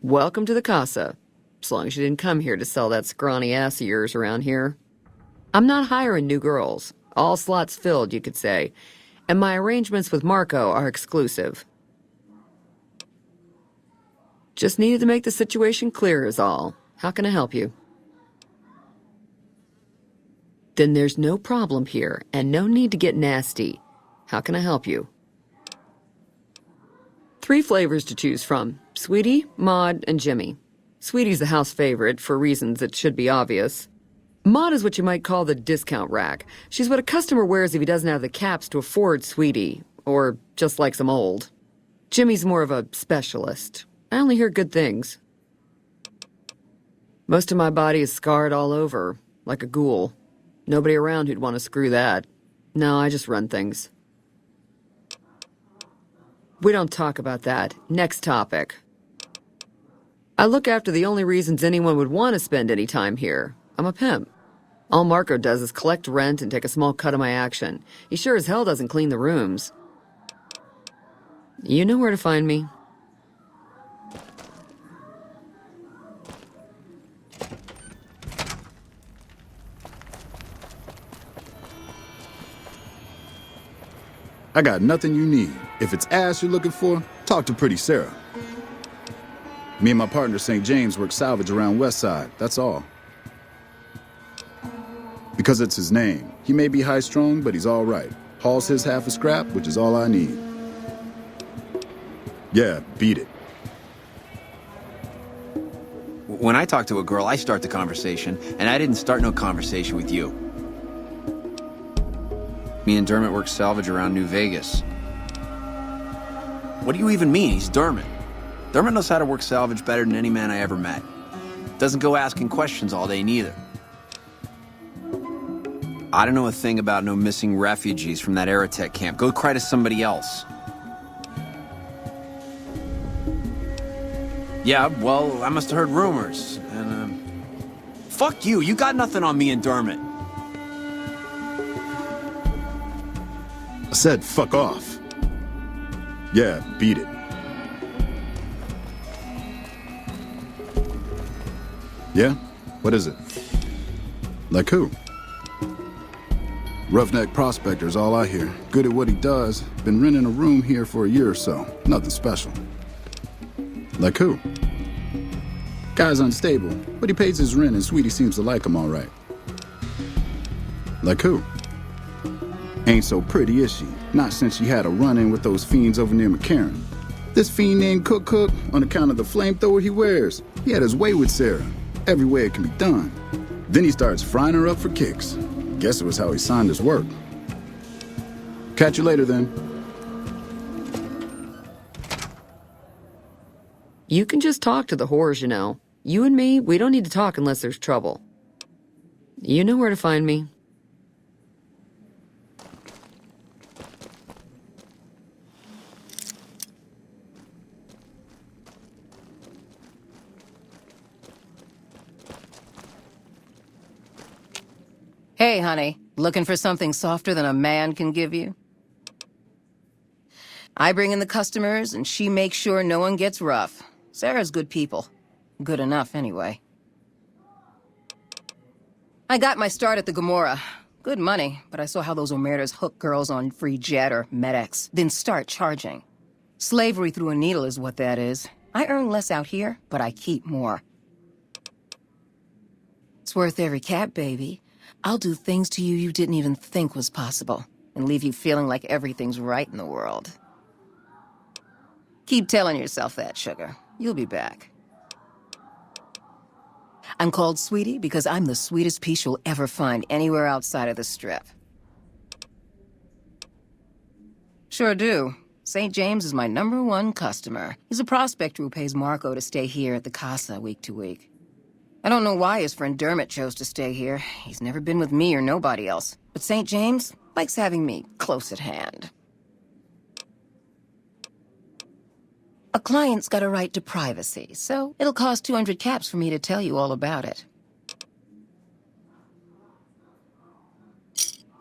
Welcome to the casa. As long as you didn't come here to sell that scrawny ass of yours around here. I'm not hiring new girls. All slots filled, you could say. And my arrangements with Marco are exclusive. Just needed to make the situation clear is all. How can I help you? Then there's no problem here, and no need to get nasty. How can I help you? 3 flavors to choose from. Sweetie, Maud, and Jimmy. Sweetie's the house favorite, for reasons that should be obvious. Maud is what you might call the discount rack. She's what a customer wears if he doesn't have the caps to afford Sweetie, or just likes them old. Jimmy's more of a specialist. I only hear good things. Most of my body is scarred all over, like a ghoul. Nobody around who'd want to screw that. No, I just run things. We don't talk about that. Next topic. I look after the only reasons anyone would want to spend any time here. I'm a pimp. All Marco does is collect rent and take a small cut of my action. He sure as hell doesn't clean the rooms. You know where to find me. I got nothing you need. If it's ass you're looking for, talk to Pretty Sarah. Me and my partner St. James work salvage around West Side, that's all. Because it's his name. He may be high-strung, but he's all right. Hauls his half a scrap, which is all I need. Yeah, beat it. When I talk to a girl, I start the conversation, and I didn't start no conversation with you. Me and Dermot work salvage around New Vegas. What do you even mean? He's Dermot. Dermot knows how to work salvage better than any man I ever met. Doesn't go asking questions all day neither. I don't know a thing about no missing refugees from that Aerotech camp. Go cry to somebody else. Yeah, well, I must have heard rumors, and, fuck you, you got nothing on me and Dermot. I said fuck off. Yeah, beat it. Yeah? What is it? Like who? Roughneck prospector's all I hear. Good at what he does. Been renting a room here for a year or so. Nothing special. Like who? Guy's unstable, but he pays his rent and Sweetie seems to like him all right. Like who? Ain't so pretty, is she? Not since she had a run-in with those fiends over near McCarran. This fiend named Cook, on account of the flamethrower he wears. He had his way with Sarah. Every way it can be done. Then he starts frying her up for kicks. Guess it was how he signed his work. Catch you later, then. You can just talk to the whores, you know. You and me, we don't need to talk unless there's trouble. You know where to find me. Hey, honey, looking for something softer than a man can give you? I bring in the customers, and she makes sure no one gets rough. Sarah's good people. Good enough, anyway. I got my start at the Gomorrah. Good money, but I saw how those Omertas hook girls on free jet or MedX, then start charging. Slavery through a needle is what that is. I earn less out here, but I keep more. It's worth every cap, baby. I'll do things to you didn't even think was possible, and leave you feeling like everything's right in the world. Keep telling yourself that, sugar. You'll be back. I'm called Sweetie because I'm the sweetest piece you'll ever find anywhere outside of the Strip. Sure do. St. James is my #1 customer. He's a prospector who pays Marco to stay here at the casa week to week. I don't know why his friend Dermot chose to stay here. He's never been with me or nobody else. But St. James likes having me close at hand. A client's got a right to privacy, so it'll cost 200 caps for me to tell you all about it.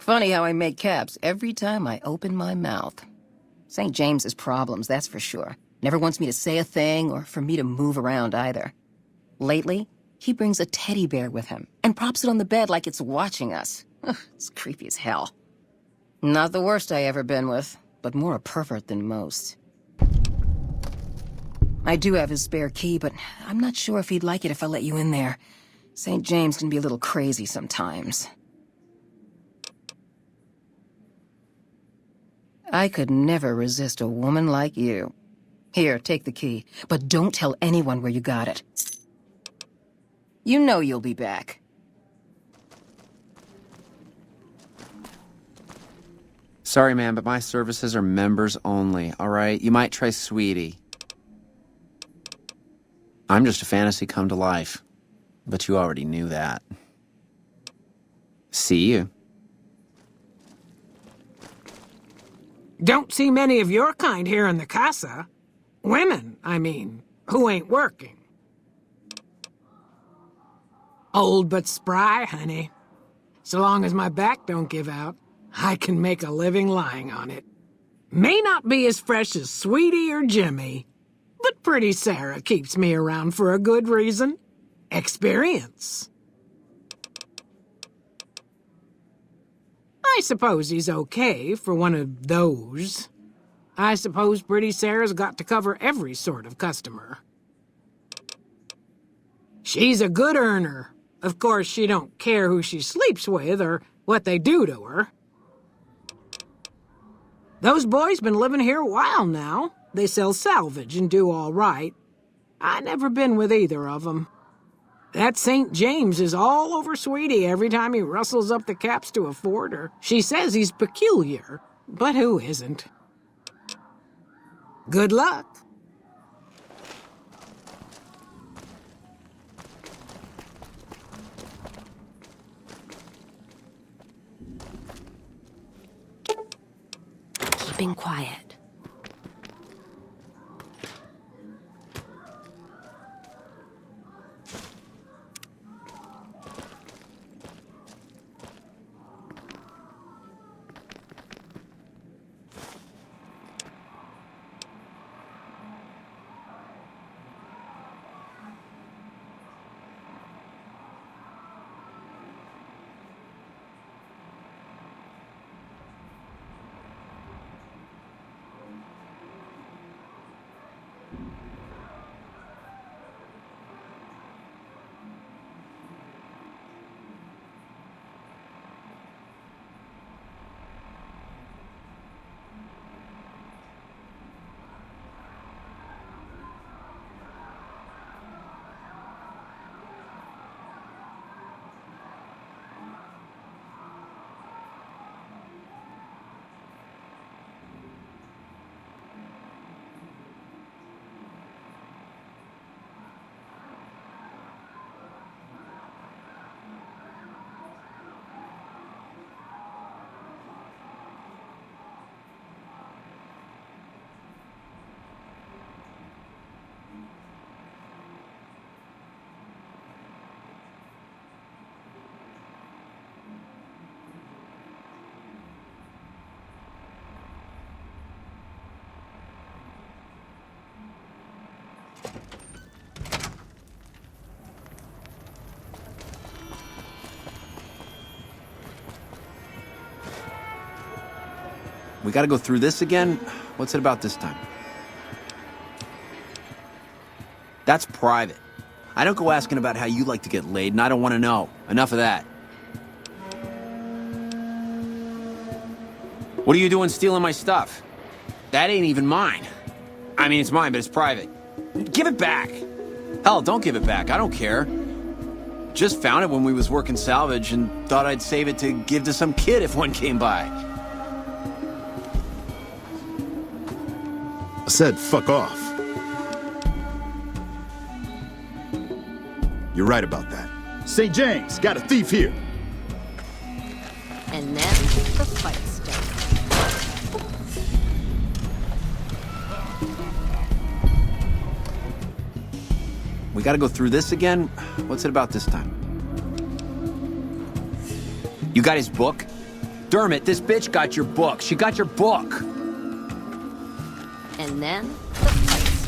Funny how I make caps every time I open my mouth. St. James's problems, that's for sure. Never wants me to say a thing or for me to move around either. Lately, he brings a teddy bear with him and props it on the bed like it's watching us. Ugh, it's creepy as hell. Not the worst I ever been with, but more a pervert than most. I do have his spare key, but I'm not sure if he'd like it if I let you in there. St. James can be a little crazy sometimes. I could never resist a woman like you. Here, take the key, but don't tell anyone where you got it. You know you'll be back. Sorry, man, but my services are members only, all right? You might try Sweetie. I'm just a fantasy come to life, but you already knew that. See you. Don't see many of your kind here in the casa. Women, I mean, who ain't working. Old but spry, honey. So long as my back don't give out, I can make a living lying on it. May not be as fresh as Sweetie or Jimmy, but pretty Sarah keeps me around for a good reason. Experience. I suppose he's okay for one of those. I suppose pretty Sarah's got to cover every sort of customer. She's a good earner. Of course, she don't care who she sleeps with or what they do to her. Those boys been living here a while now. They sell salvage and do all right. I never been with either of them. That St. James is all over Sweetie every time he rustles up the caps to afford her. She says he's peculiar, but who isn't? Good luck. Keeping quiet. We gotta go through this again? What's it about this time? That's private. I don't go asking about how you like to get laid, and I don't want to know. Enough of that. What are you doing stealing my stuff? That ain't even mine. I mean, it's mine, but it's private. Give it back. Hell, don't give it back. I don't care. Just found it when we was working salvage and thought I'd save it to give to some kid if one came by. I said fuck off. You're right about that. St. James, got a thief here. And then the fight started. We gotta go through this again? What's it about this time? You got his book? Dermot, this bitch got your book. She got your book. And then the fight started.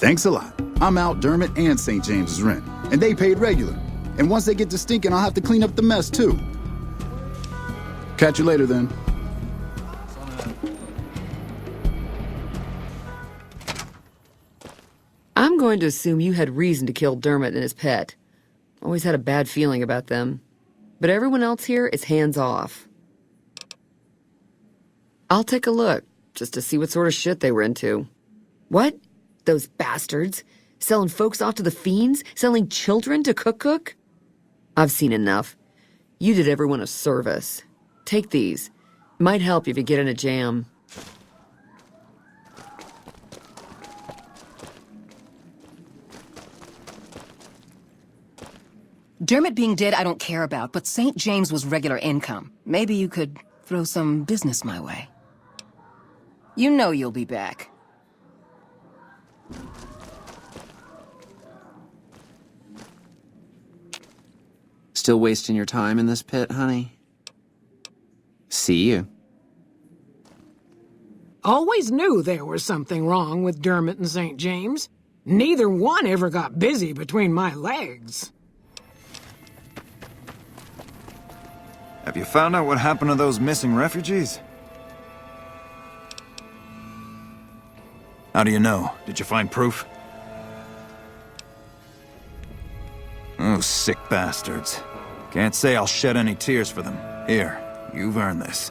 Thanks a lot. I'm out Dermot and St. James's rent, and they paid regular. And once they get to stinking, I'll have to clean up the mess, too. Catch you later, then. I'm going to assume you had reason to kill Dermot and his pet. Always had a bad feeling about them. But everyone else here is hands off. I'll take a look, just to see what sort of shit they were into. What? Those bastards? Selling folks off to the fiends? Selling children to Cook? I've seen enough. You did everyone a service. Take these. Might help you if you get in a jam. Dermot being dead I don't care about, but St. James was regular income. Maybe you could throw some business my way. You know you'll be back. Still wasting your time in this pit, honey? See you. Always knew there was something wrong with Dermot and St. James. Neither one ever got busy between my legs. Have you found out what happened to those missing refugees? How do you know? Did you find proof? Oh, sick bastards. Can't say I'll shed any tears for them. Here, you've earned this.